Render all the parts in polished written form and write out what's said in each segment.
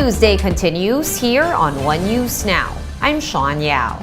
Newsday continues here on One News Now. I'm Sean Yao.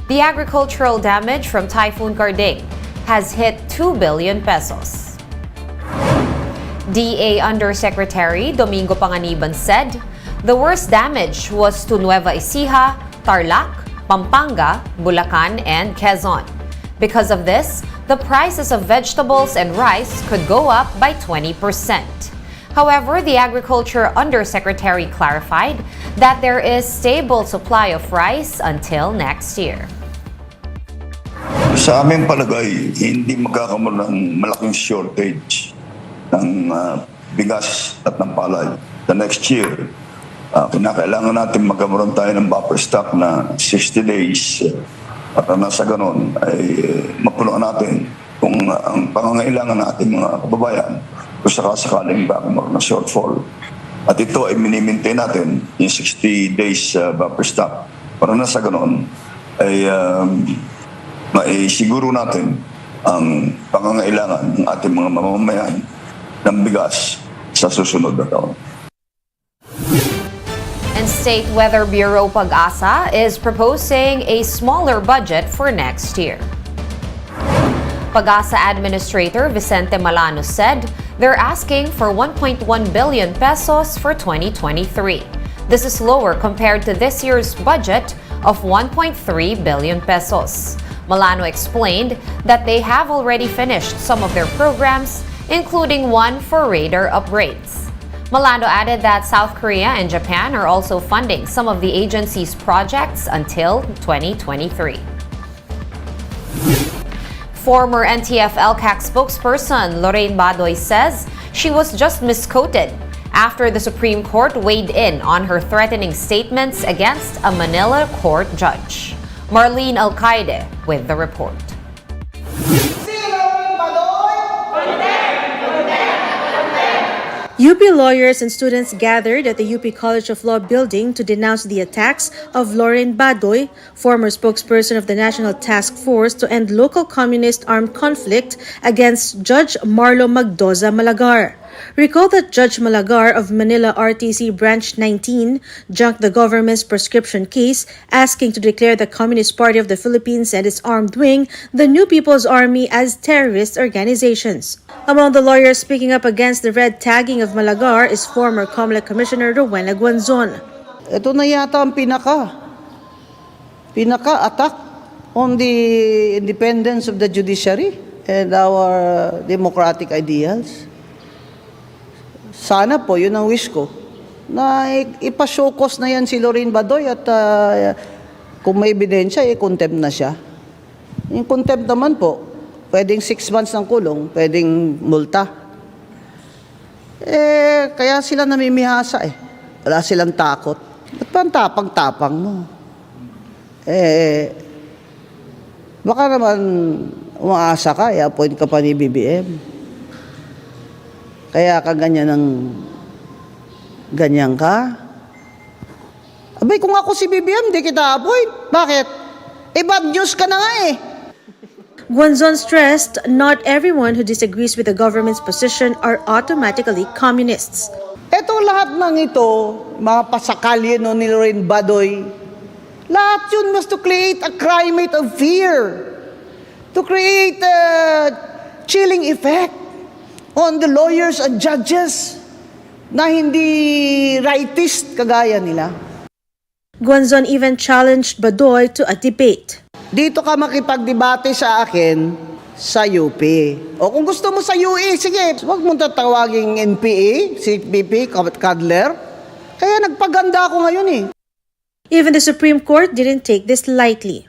The agricultural damage from Typhoon has hit 2 billion pesos. DA Undersecretary Domingo Panganiban said the worst damage was to Nueva Ecija, Tarlac, Pampanga, Bulacan, and Quezon. Because of this, the prices of vegetables and rice could go up by 20%. However, the Agriculture Undersecretary clarified that there is stable supply of rice until next year. Sa aming palagay, hindi magkakaroon ng malaking shortage ng bigas at ng palay. The next year, kinakailangan natin magkaroon tayo ng buffer stock na 60 days at nasa ganon ay mapunuan natin kung ang pangangailangan natin mga kababayan kung sakasakaling magkaroon ng shortfall. At ito ay minimaintain natin yung 60 days buffer stock para nasa ganon ay maisiguro natin ang pangangailangan ng ating mga mamamayan ng bigas sa susunod na taon. And State Weather Bureau Pag-asa is proposing a smaller budget for next year. Pag-asa Administrator Vicente Malano said they're asking for 1.1 billion pesos for 2023. This is lower compared to this year's budget of 1.3 billion pesos. Malano explained that they have already finished some of their programs, including one for radar upgrades. Malano added that South Korea and Japan are also funding some of the agency's projects until 2023. Former NTF-LCAC spokesperson Lorraine Badoy says she was just misquoted after the Supreme Court weighed in on her threatening statements against a Manila court judge. Marlene Alcaide with the report. UP lawyers and students gathered at the UP College of Law building to denounce the attacks of Lorraine Badoy, former spokesperson of the National Task Force to End Local Communist Armed Conflict, against Judge Malagar. Recall that Judge Malagar of Manila RTC Branch 19 junked the government's proscription case, asking to declare the Communist Party of the Philippines and its armed wing, the New People's Army, as terrorist organizations. Among the lawyers speaking up against the red tagging of Malagar is former COMELEC Commissioner Rowena Guanzon. Ito na yata ang pinaka-attack on the independence of the judiciary and our democratic ideals. Sana po, yun ang wish ko, na ipashowcase na yan si Lorraine Badoy at kung may ebidensya, contempt na siya. Yung contempt naman po, pwedeng 6 months ng kulong, pwedeng multa. Kaya sila namimihasa Wala silang takot. Ba't pa ang tapang-tapang mo? Baka naman umaasa ka, i-appoint ka pa ni BBM. Kaya ka ganyan ka? Abay, kung ako si BBM, di kita appoint. Bakit? Bad news ka na nga Guanzon stressed not everyone who disagrees with the government's position are automatically communists. Ito lahat ng ito, mga pasakalye ni Lorraine Badoy, lahat yun was to create a climate of fear, to create a chilling effect on the lawyers and judges na hindi rightist kagaya nila. Guanzon even challenged Badoy to a debate. Dito ka makipagdebate sa akin sa UP. O kung gusto mo sa UE, sige, huwag mong tatawaging NPA, CPP, Kadler. Kaya nagpaganda ako ngayon Even the Supreme Court didn't take this lightly.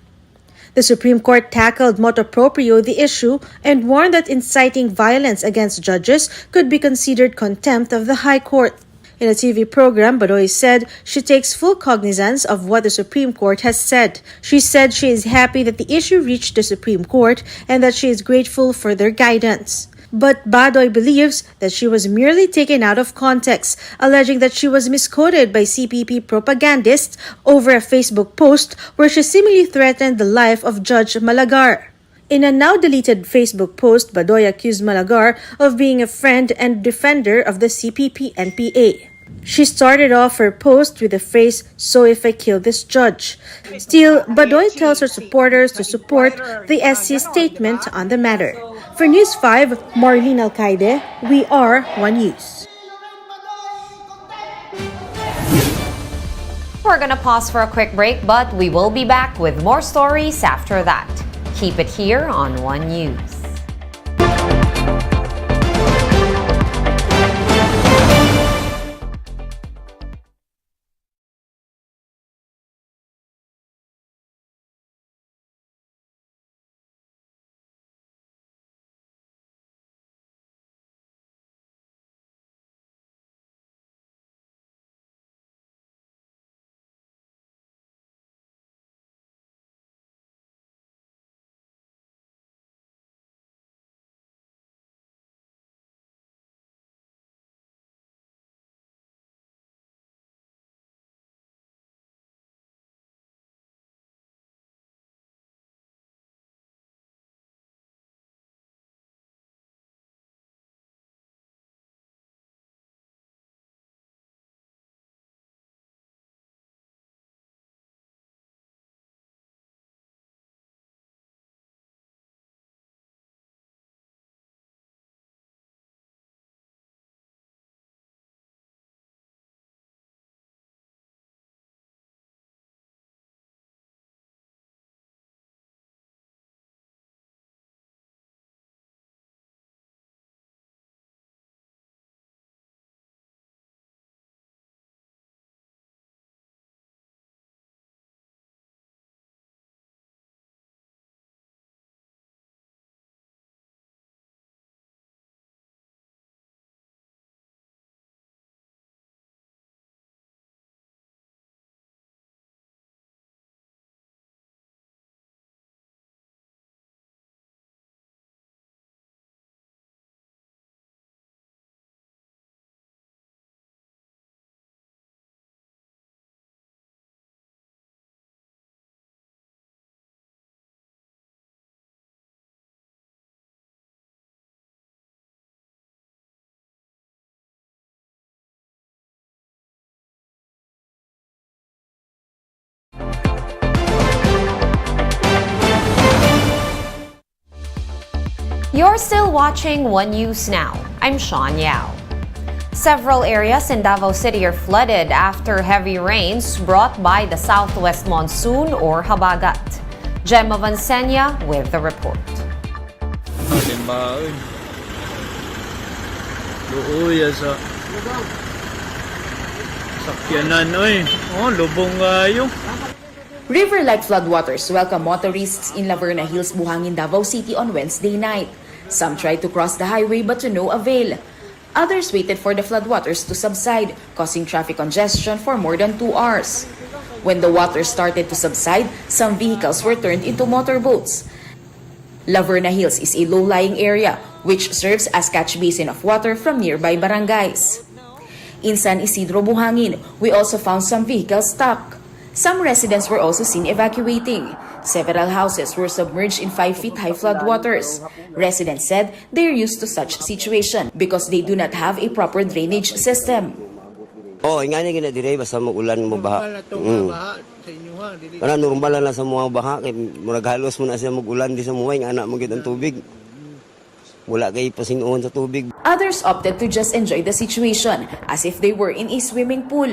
The Supreme Court tackled motu proprio the issue and warned that inciting violence against judges could be considered contempt of the High Court. In a TV program, Badoy said she takes full cognizance of what the Supreme Court has said. She said she is happy that the issue reached the Supreme Court and that she is grateful for their guidance. But Badoy believes that she was merely taken out of context, alleging that she was misquoted by CPP propagandists over a Facebook post where she seemingly threatened the life of Judge Malagar. In a now-deleted Facebook post, Badoy accused Malagar of being a friend and defender of the CPP-NPA. She started off her post with the phrase, "So if I kill this judge." Still, Badoy tells her supporters to support the SC's statement on the matter. For News 5, Marlene Alcaide, we are One News. We're gonna pause for a quick break, but we will be back with more stories after that. Keep it here on One News. You're still watching One News Now. I'm Sean Yao. Several areas in Davao City are flooded after heavy rains brought by the southwest monsoon or habagat. Gemma Vansenia with the report. Luuya sa sakyanan, oy. Oh, lubong kayo. River-like floodwaters welcome motorists in Laverna Hills, Buhangin, Davao City on Wednesday night. Some tried to cross the highway but to no avail. Others waited for the floodwaters to subside, causing traffic congestion for more than 2 hours. When the water started to subside, some vehicles were turned into motorboats. Laverna Hills is a low-lying area which serves as catch basin of water from nearby barangays. In San Isidro, Buhangin, we also found some vehicles stuck. Some residents were also seen evacuating. Several houses were submerged in 5 feet high floodwaters. Residents said they are used to such situation because they do not have a proper drainage system. Oh, ingani gina dire basta mo ulan mo baha. Para normal na sa mga baha kay murag halos mo na siya mag-ulan di sa muway nga anak mo gid ang tubig. Wala kay pasing-on sa tubig. Others opted to just enjoy the situation as if they were in a swimming pool.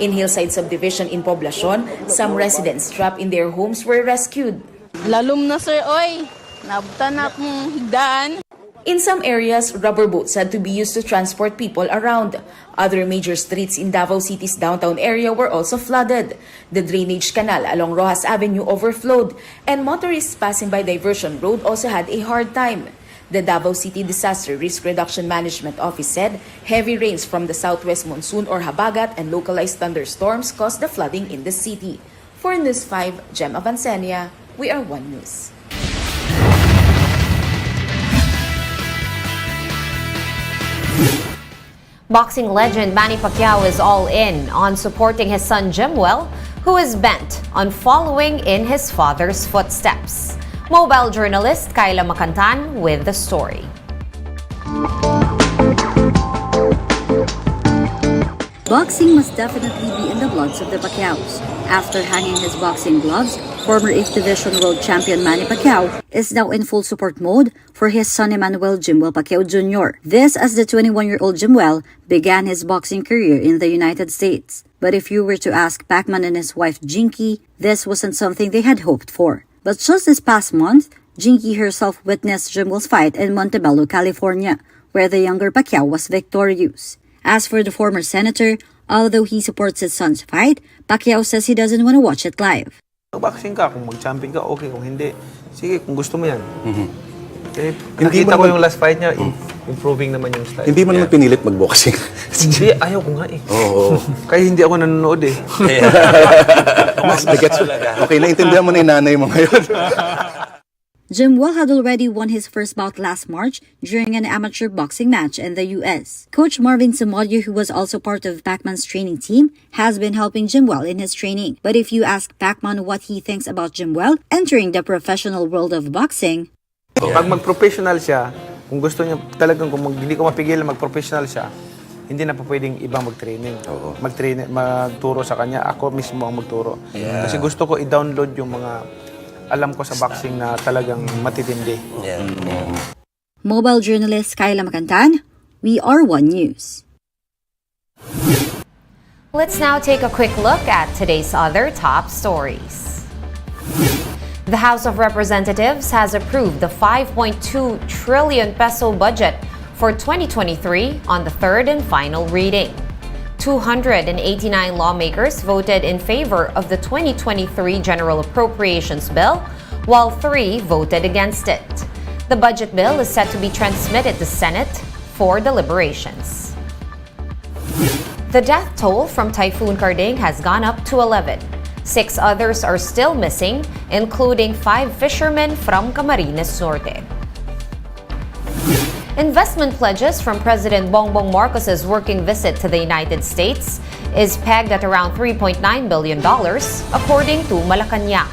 In Hillside Subdivision in Poblacion, some residents trapped in their homes were rescued. Lalom na sir, oy. Nabutan na akong higdaan. In some areas, rubber boats had to be used to transport people around. Other major streets in Davao City's downtown area were also flooded. The drainage canal along Rojas Avenue overflowed, and motorists passing by Diversion Road also had a hard time. The Davao City Disaster Risk Reduction Management Office said heavy rains from the southwest monsoon or habagat and localized thunderstorms caused the flooding in the city. For News 5, Gemma Vansenia, we are One News. Boxing legend Manny Pacquiao is all in on supporting his son Jimuel, who is bent on following in his father's footsteps. Mobile journalist Kyla Macantan with the story. Boxing must definitely be in the bloods of the Pacquiaos. After hanging his boxing gloves, former 8th Division World Champion Manny Pacquiao is now in full support mode for his son Emmanuel Jimuel Pacquiao Jr. This as the 21-year-old Jimuel began his boxing career in the United States. But if you were to ask Pacman and his wife Jinkee, this wasn't something they had hoped for. But just this past month, Jinkee herself witnessed Jimuel's fight in Montebello, California, where the younger Pacquiao was victorious. As for the former senator, although he supports his son's fight, Pacquiao says he doesn't want to watch it live. Boxing ka, kung mag-champion ka, okay. Kung hindi, sige, kung gusto mo yan. Eh, Hindi nakita mo ko naman- yung last fight niya, improving naman yung style. Hindi mo naman pinilit mag-boxing. Hindi, ayaw ko nga eh. Oo. Kaya hindi ako nanonood eh. Mas nagets. Okay, naintindihan mo na yung nanay mo ngayon. Jimuel had already won his first bout last March during an amateur boxing match in the U.S. Coach Marvin Samodio, who was also part of Pacman's training team, has been helping Jimuel in his training. But if you ask Pacman what he thinks about Jimuel entering the professional world of boxing, Pag mag-professional siya, kung gusto niya talagang, hindi ko mapigil mag-professional siya, hindi na pa pwedeng ibang mag-training. Magturo sa kanya. Ako mismo ang magturo. Kasi gusto ko i-download yung mga alam ko sa boxing na talagang matitindi. mobile journalist Kyla Macantan, We Are One News. Let's now take a quick look at today's other top stories. The House of Representatives has approved the 5.2 trillion peso budget for 2023 on the third and final reading. 289 lawmakers voted in favor of the 2023 General Appropriations Bill, while 3 voted against it. The budget bill is set to be transmitted to Senate for deliberations. The death toll from Typhoon Karding has gone up to 11. 6 others are still missing, including 5 fishermen from Camarines Norte. Investment pledges from President Bongbong Marcos's working visit to the United States is pegged at around $3.9 billion, according to Malacanang.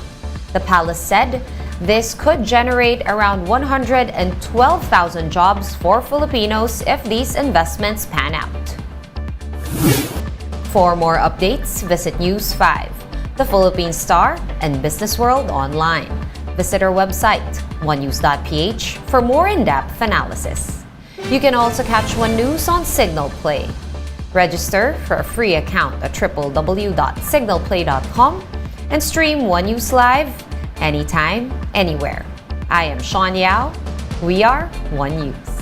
The palace said this could generate around 112,000 jobs for Filipinos if these investments pan out. For more updates, visit News 5, The Philippine Star, and Business World online. Visit our website, onenews.ph, for more in-depth analysis. You can also catch One News on Signal Play. Register for a free account at www.signalplay.com and stream One News live anytime, anywhere. I am Sean Yao. We are One News.